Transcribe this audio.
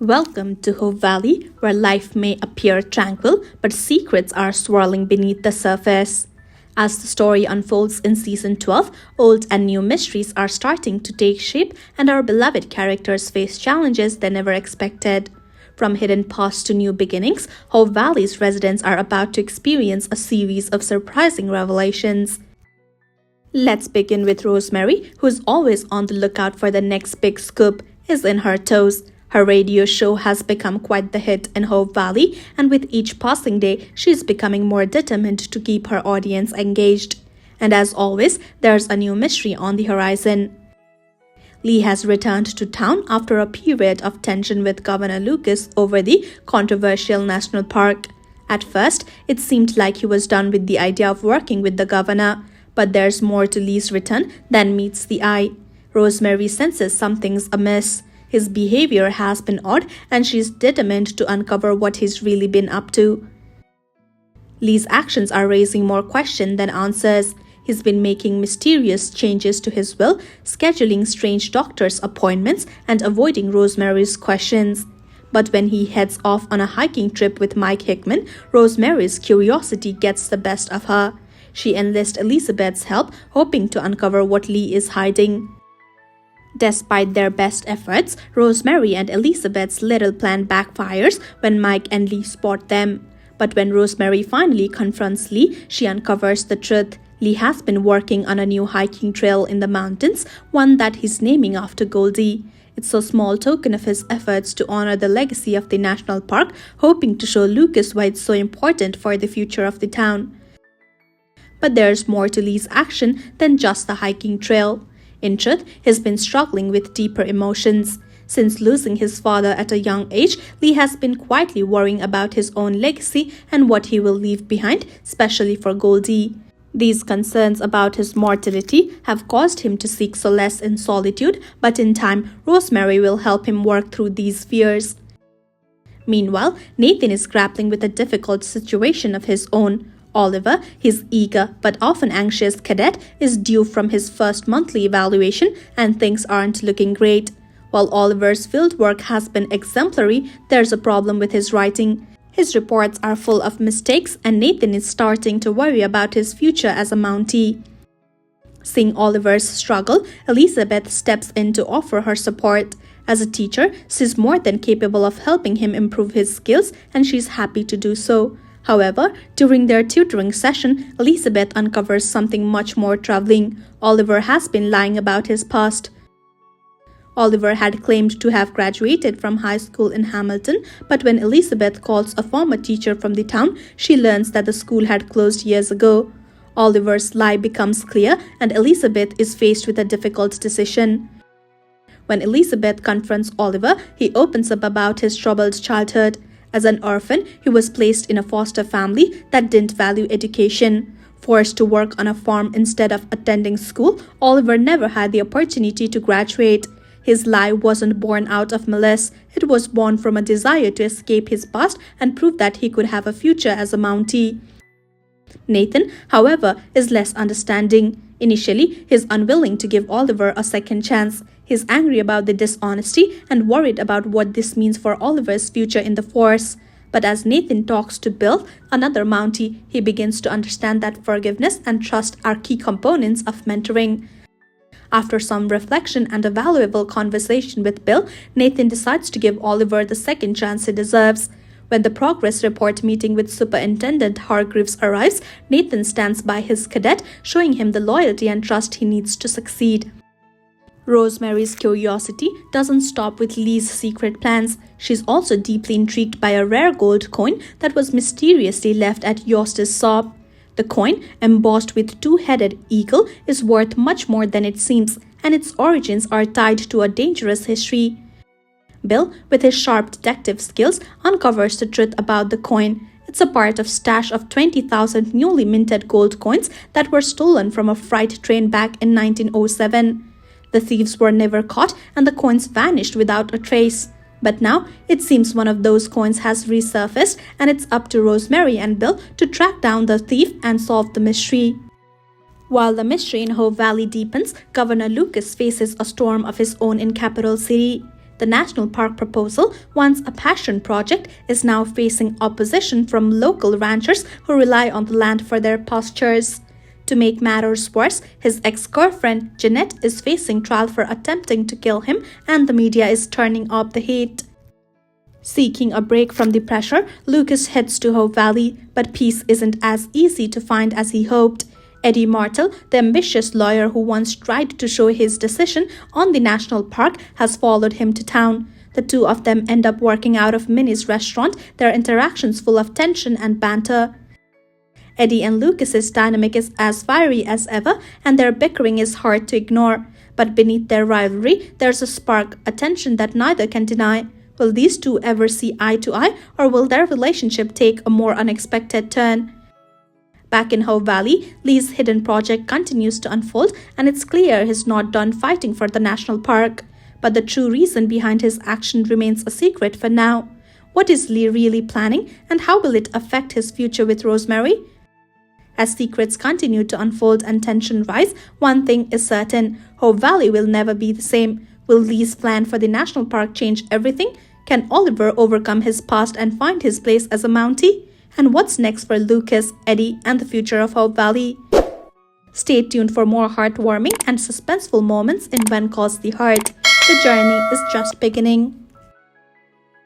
Welcome to Hope Valley, where life may appear tranquil, but secrets are swirling beneath the surface. As the story unfolds in Season 12, old and new mysteries are starting to take shape, and our beloved characters face challenges they never expected. From hidden pasts to new beginnings, Hope Valley's residents are about to experience a series of surprising revelations. Let's begin with Rosemary, who's always on the lookout for the next big scoop, is in her toes. Her radio show has become quite the hit in Hope Valley, and with each passing day, she's becoming more determined to keep her audience engaged. And as always, there's a new mystery on the horizon. Lee has returned to town after a period of tension with Governor Lucas over the controversial national park. At first, it seemed like he was done with the idea of working with the governor, but there's more to Lee's return than meets the eye. Rosemary senses something's amiss. His behavior has been odd, and she's determined to uncover what he's really been up to. Lee's actions are raising more questions than answers. He's been making mysterious changes to his will, scheduling strange doctor's appointments, and avoiding Rosemary's questions. But when he heads off on a hiking trip with Mike Hickman, Rosemary's curiosity gets the best of her. She enlists Elizabeth's help, hoping to uncover what Lee is hiding. Despite their best efforts, Rosemary and Elizabeth's little plan backfires when Mike and Lee spot them. But when Rosemary finally confronts Lee, she uncovers the truth. Lee has been working on a new hiking trail in the mountains, one that he's naming after Goldie. It's a small token of his efforts to honor the legacy of the national park, hoping to show Lucas why it's so important for the future of the town. But there's more to Lee's action than just the hiking trail. In truth, he's been struggling with deeper emotions. Since losing his father at a young age, Lee has been quietly worrying about his own legacy and what he will leave behind, especially for Goldie. These concerns about his mortality have caused him to seek solace in solitude, but in time, Rosemary will help him work through these fears. Meanwhile, Nathan is grappling with a difficult situation of his own. Oliver, his eager but often anxious cadet, is due from his first monthly evaluation, and things aren't looking great. While Oliver's fieldwork has been exemplary, there's a problem with his writing. His reports are full of mistakes, and Nathan is starting to worry about his future as a mountie. Seeing Oliver's struggle, Elizabeth steps in to offer her support. As a teacher, she's more than capable of helping him improve his skills, and she's happy to do so. However, during their tutoring session, Elizabeth uncovers something much more troubling. Oliver has been lying about his past. Oliver had claimed to have graduated from high school in Hamilton, but when Elizabeth calls a former teacher from the town, she learns that the school had closed years ago. Oliver's lie becomes clear, and Elizabeth is faced with a difficult decision. When Elizabeth confronts Oliver, he opens up about his troubled childhood. As an orphan, he was placed in a foster family that didn't value education. Forced to work on a farm instead of attending school, Oliver never had the opportunity to graduate. His lie wasn't born out of malice. It was born from a desire to escape his past and prove that he could have a future as a mountie. Nathan, however, is less understanding. Initially, he's unwilling to give Oliver a second chance. He's angry about the dishonesty and worried about what this means for Oliver's future in the force. But as Nathan talks to Bill, another mountie, he begins to understand that forgiveness and trust are key components of mentoring. After some reflection and a valuable conversation with Bill, Nathan decides to give Oliver the second chance he deserves. When the progress report meeting with Superintendent Hargreaves arrives, Nathan stands by his cadet, showing him the loyalty and trust he needs to succeed. Rosemary's curiosity doesn't stop with Lee's secret plans. She's also deeply intrigued by a rare gold coin that was mysteriously left at Yostis' shop. The coin, embossed with two-headed eagle, is worth much more than it seems, and its origins are tied to a dangerous history. Bill, with his sharp detective skills, uncovers the truth about the coin. It's a part of stash of 20,000 newly minted gold coins that were stolen from a freight train back in 1907. The thieves were never caught, and the coins vanished without a trace. But now, it seems one of those coins has resurfaced, and it's up to Rosemary and Bill to track down the thief and solve the mystery. While the mystery in Hope Valley deepens, Governor Lucas faces a storm of his own in Capital City. The national park proposal, once a passion project, is now facing opposition from local ranchers who rely on the land for their pastures. To make matters worse, his ex-girlfriend, Jeanette, is facing trial for attempting to kill him, and the media is turning up the heat. Seeking a break from the pressure, Lucas heads to Hope Valley, but peace isn't as easy to find as he hoped. Eddie Martel, the ambitious lawyer who once tried to show his decision on the national park, has followed him to town. The two of them end up working out of Minnie's restaurant, their interactions full of tension and banter. Eddie and Lucas's dynamic is as fiery as ever, and their bickering is hard to ignore. But beneath their rivalry, there's a spark, a tension that neither can deny. Will these two ever see eye to eye, or will their relationship take a more unexpected turn? Back in Hope Valley, Lee's hidden project continues to unfold, and it's clear he's not done fighting for the national park. But the true reason behind his action remains a secret for now. What is Lee really planning, and how will it affect his future with Rosemary? As secrets continue to unfold and tension rise, one thing is certain: Hope Valley will never be the same. Will Lee's plan for the national park change everything? Can Oliver overcome his past and find his place as a Mountie? And what's next for Lucas, Eddie, and the future of Hope Valley? Stay tuned for more heartwarming and suspenseful moments in When Calls the Heart. The journey is just beginning.